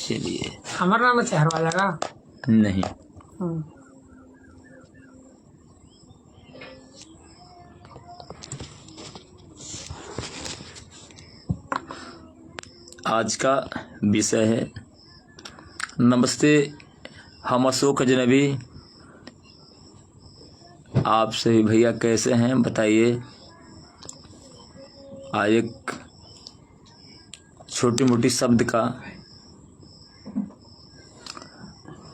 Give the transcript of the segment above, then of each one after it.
चलिए, हमारा नाम है हर वाला का नहीं आज का विषय है नमस्ते। हम अशोक अजनबी, आप सभी भैया कैसे हैं बताइए। आज एक छोटी मोटी शब्द का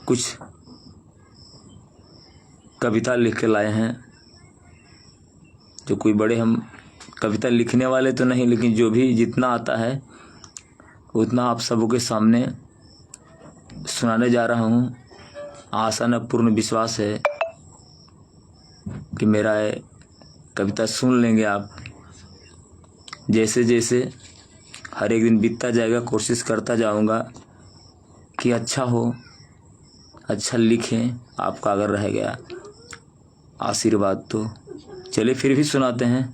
कुछ कविता लिख के लाए हैं। जो कोई बड़े हम कविता लिखने वाले तो नहीं, लेकिन जो भी जितना आता है उतना आप सबों के सामने सुनाने जा रहा हूँ। आशा न पूर्ण विश्वास है कि मेरा ये कविता सुन लेंगे आप। जैसे जैसे हर एक दिन बीतता जाएगा कोशिश करता जाऊँगा कि अच्छा हो, अच्छा लिखें। आपका अगर रह गया आशीर्वाद तो चलिए फिर भी सुनाते हैं।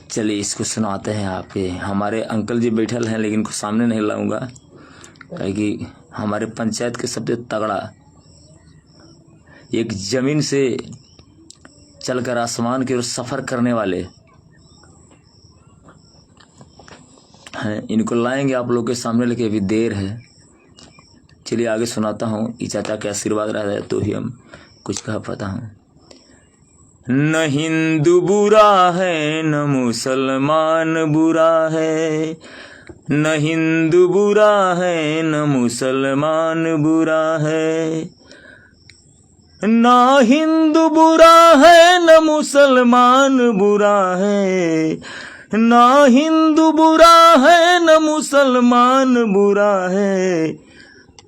चलिए इसको सुनाते हैं। आपके हमारे अंकल जी बैठल हैं, लेकिन इनको सामने नहीं लाऊंगा क्योंकि हमारे पंचायत के सबसे तगड़ा, एक ज़मीन से चलकर आसमान की ओर सफ़र करने वाले हैं। इनको लाएंगे आप लोग के सामने, लेकिन अभी देर है। चलिए आगे सुनाता हूँ। ये चाचा के आशीर्वाद रहा है तो ही हम कुछ कह पाता हूँ। न हिंदू बुरा है न मुसलमान बुरा है, न हिंदू बुरा है न मुसलमान बुरा है, ना हिंदू बुरा है न मुसलमान बुरा है, ना हिंदू बुरा है न मुसलमान बुरा है।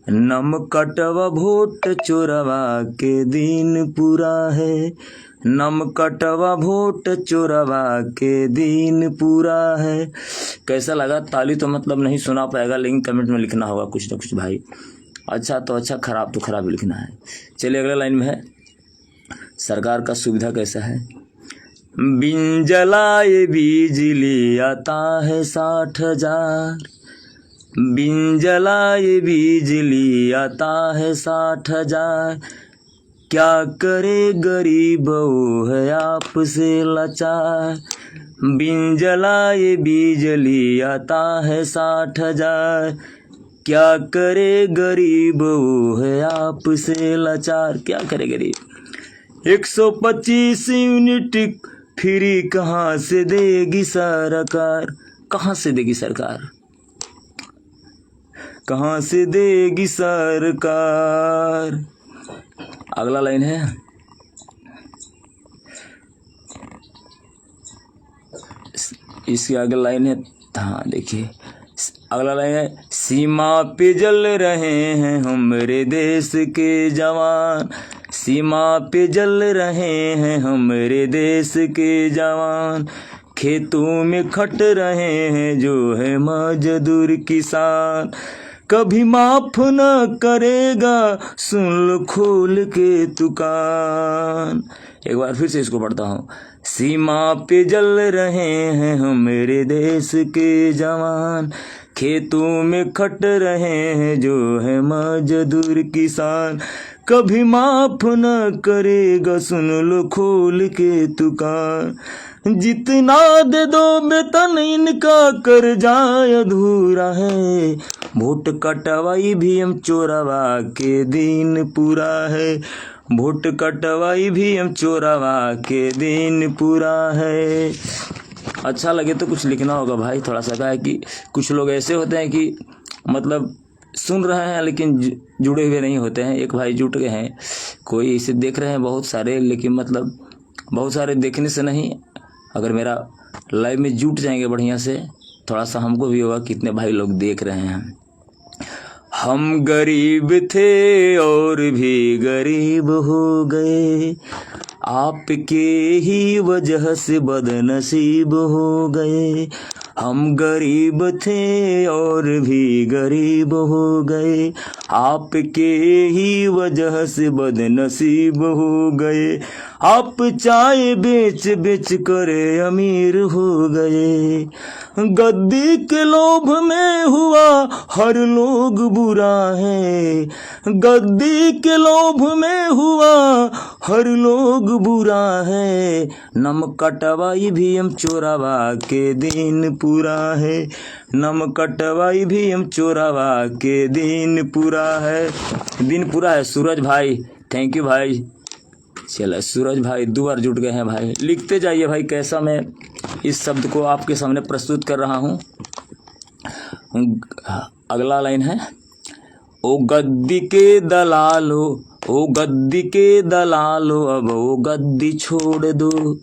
नम कटवा वोट चोरवा के दिन पूरा है, नम कटवा वोट चोरवा के दिन पूरा है। कैसा लगा? ताली तो मतलब नहीं सुना पाएगा, लेकिन कमेंट में लिखना होगा कुछ ना कुछ भाई। अच्छा तो अच्छा, खराब तो खराब लिखना है। चलिए अगले लाइन में है, सरकार का सुविधा कैसा है। बिन जलाए बिजली आता है 60,000, बिन जलाए बिजली आता है 60,000। क्या करे गरीब वो है आपसे लाचार, बिन जलाए बिजली आता है 60,000। क्या करे गरीब वो है आपसे लाचार। क्या करे गरीब? 125 यूनिट फ्री कहाँ से देगी सरकार, कहाँ से देगी सरकार, कहाँ से देगी सरकार। अगला लाइन है, इसकी अगला लाइन है, हाँ देखिए अगला लाइन है। सीमा पे जल रहे हैं हमारे देश के जवान, सीमा पे जल रहे हैं हमारे देश के जवान। खेतों में खट रहे हैं जो है मजदूर किसान, कभी माफ न करेगा सुन लो खोल के दुकान। एक बार फिर से इसको पढ़ता हूँ। सीमा पे जल रहे हैं हमारे देश के जवान, खेतों में खट रहे हैं जो है मजदूर किसान। कभी माफ न करेगा सुन लो खोल के दुकान। जितना दे दो वेतन इनका कर जाए अधूरा है, वोट कटवाई भी हम चोरवा के दिन पूरा है, वोट कटवाई भी हम चोरवा के दिन पूरा है। अच्छा लगे तो कुछ लिखना होगा भाई। थोड़ा सा क्या है कि कुछ लोग ऐसे होते हैं कि मतलब सुन रहे हैं लेकिन जुड़े हुए नहीं होते हैं। एक भाई जुट गए हैं, कोई इसे देख रहे हैं बहुत सारे, लेकिन मतलब बहुत सारे देखने से नहीं, अगर मेरा लाइव में जुट जाएंगे बढ़िया से, थोड़ा सा हमको भी होगा कितने भाई लोग देख रहे हैं। हम गरीब थे और भी गरीब हो गए, आपके ही वजह से बदनसीब हो गए। हम गरीब थे और भी गरीब हो गए, आपके ही वजह से बदनसीब हो गए। आप चाय बेच बेच कर अमीर हो गए। गद्दी के लोभ में हुआ हर लोग बुरा है। गद्दी के लोभ में हुआ हर लोग बुरा है। नम कटवाई भी हम चोरावा के दिन पूरा है। नम कटवाई भी हम चोरावा के दिन पूरा है। दिन पूरा है। सूरज भाई थैंक यू भाई। चलो सूरज भाई 2 बार जुट गए हैं भाई। लिखते जाइए भाई कैसा मैं इस शब्द को आपके सामने प्रस्तुत कर रहा हूँ। अगला लाइन है, ओ गद्दी के दलालो, ओ गद्दी के दलालो, अब ओ गद्दी छोड़ दो।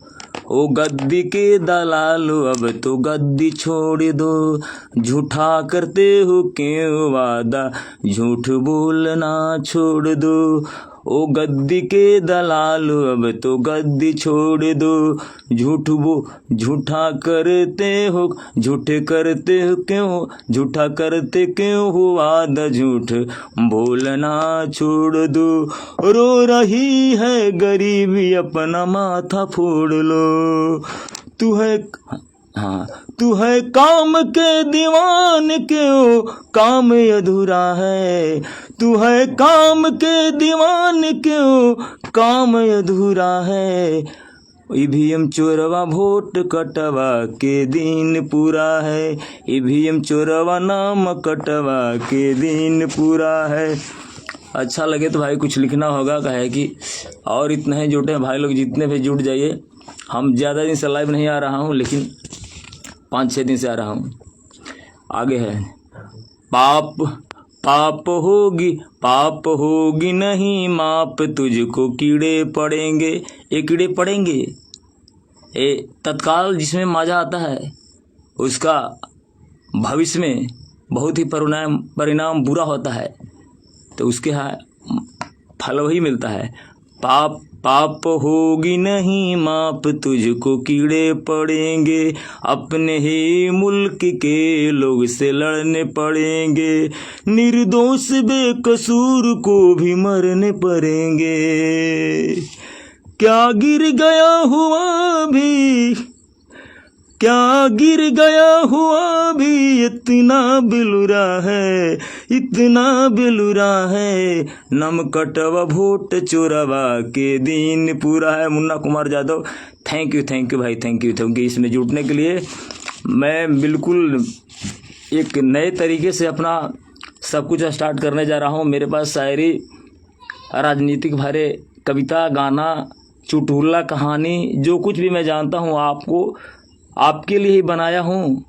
ओ गद्दी के दलालो, अब तो गद्दी छोड़ दो। झूठा करते हो क्यों वादा, झूठ बोलना छोड़ दो। ओ गद्दी के दलालो, अब तो गद्दी छोड़ दो। झूठा करते हो, झूठे करते हो क्यों, झूठा करते क्यों हो वादा, झूठ बोलना छोड़ दो। रो रही है गरीबी, अपना माथा फोड़ लो। तू है काम के दीवान क्यों, काम अधूरा है। तू है काम के दीवान क्यों, काम अधूरा है। ईवीएम चोरवा वोट कटवा के दिन पूरा है। ईवीएम चोरवा नाम कटवा के दिन पूरा है। अच्छा लगे तो भाई कुछ लिखना होगा, कहे कि और इतना ही जुटे भाई लोग, जितने भी जुट जाइए। हम ज़्यादा दिन से लाइव नहीं आ रहा हूँ, लेकिन 5-6 दिन से आ रहा हूँ। आगे है, पाप होगी नहीं माप, तुझको कीड़े पड़ेंगे। ये कीड़े पड़ेंगे, ये तत्काल जिसमें मजा आता है उसका भविष्य में बहुत ही परिणाम बुरा होता है, तो उसके फल वही मिलता है। पाप होगी नहीं माप, तुझको कीड़े पड़ेंगे। अपने ही मुल्क के लोग से लड़ने पड़ेंगे। निर्दोष बेकसूर को भी मरने पड़ेंगे। क्या गिर गया हुआ भी इतना बेलुरा है। नम कटवा वोट चोरवा के दिन पूरा है। मुन्ना कुमार यादव थैंक यू भाई, थैंक यू इसमें जुटने के लिए। मैं बिल्कुल एक नए तरीके से अपना सब कुछ स्टार्ट करने जा रहा हूँ। मेरे पास शायरी, राजनीतिक भरे कविता, गाना, चुटकुला, कहानी, जो कुछ भी मैं जानता हूँ आपके लिए ही बनाया हूँ,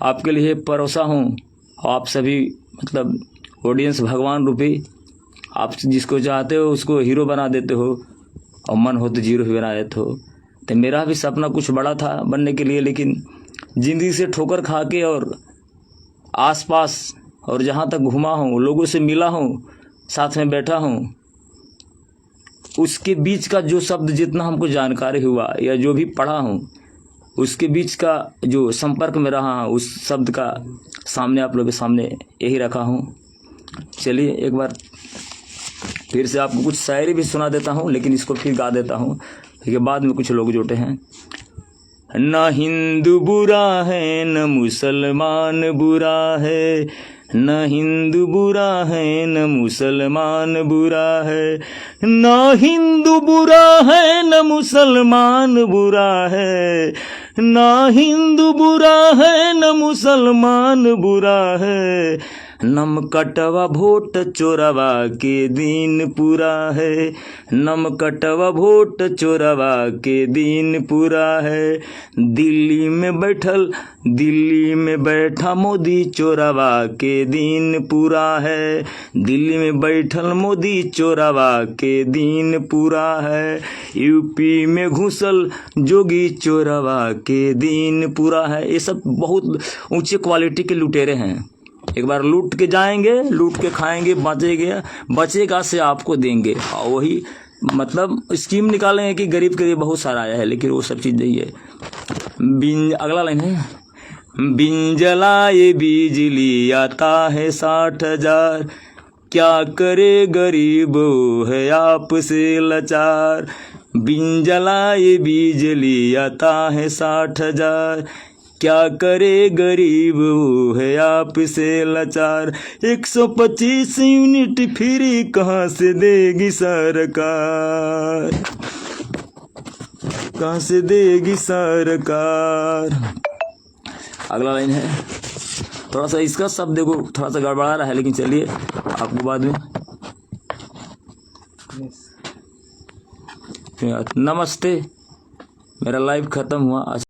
आपके लिए परोसा हूँ। आप सभी मतलब ऑडियंस भगवान रूपी, आप जिसको चाहते हो उसको हीरो बना देते हो, और मन हो तो जीरो भी बना देते हो। तो मेरा भी सपना कुछ बड़ा था बनने के लिए, लेकिन ज़िंदगी से ठोकर खा के और आसपास और जहाँ तक घूमा हूँ, लोगों से मिला हूँ, साथ में बैठा हूँ, उसके बीच का जो शब्द जितना हमको जानकारी हुआ या जो भी पढ़ा हूँ, उसके बीच का जो संपर्क में रहा, उस शब्द का सामने आप लोगों के सामने यही रखा हूँ। चलिए एक बार फिर से आपको कुछ शायरी भी सुना देता हूँ, लेकिन इसको फिर गा देता हूँ क्योंकि बाद में कुछ लोग जुटे हैं। न हिंदू बुरा है न मुसलमान बुरा है, न हिंदू बुरा है न मुसलमान बुरा है। न हिंदू बुरा है न मुसलमान बुरा है, न हिंदू बुरा है न मुसलमान बुरा है। नम कटवा वोट चोरवा के दिन पूरा है। नम कटवा वोट चोरवा के दिन पूरा है। दिल्ली में बैठा मोदी चोरवा के दिन पूरा है। दिल्ली में बैठल मोदी चोरवा के दिन पूरा है। यूपी में घुसल जोगी चोरवा के दिन पूरा है। ये सब बहुत ऊंचे क्वालिटी के लुटेरे हैं। एक बार लूट के जाएंगे, लूट के खाएंगे, बचेगा से आपको देंगे। और वही मतलब स्कीम निकालेंगे कि गरीब के लिए बहुत सारा आया है, लेकिन वो सब चीज़ नहीं है। अगला लाइन है, बिन जलाए बिजली आता है 60,000, क्या करे गरीब है आपसे लाचार। बिन जलाए बिजली आता है 60,000। क्या करे गरीब वो है आपसे लाचार। 125 यूनिट फ्री कहाँ से देगी सरकार, कहाँ से देगी सरकार। अगला लाइन है, थोड़ा सा इसका सब देखो थोड़ा सा गड़बड़ा रहा है, लेकिन चलिए आपको बाद में। नमस्ते, मेरा लाइव खत्म हुआ आज।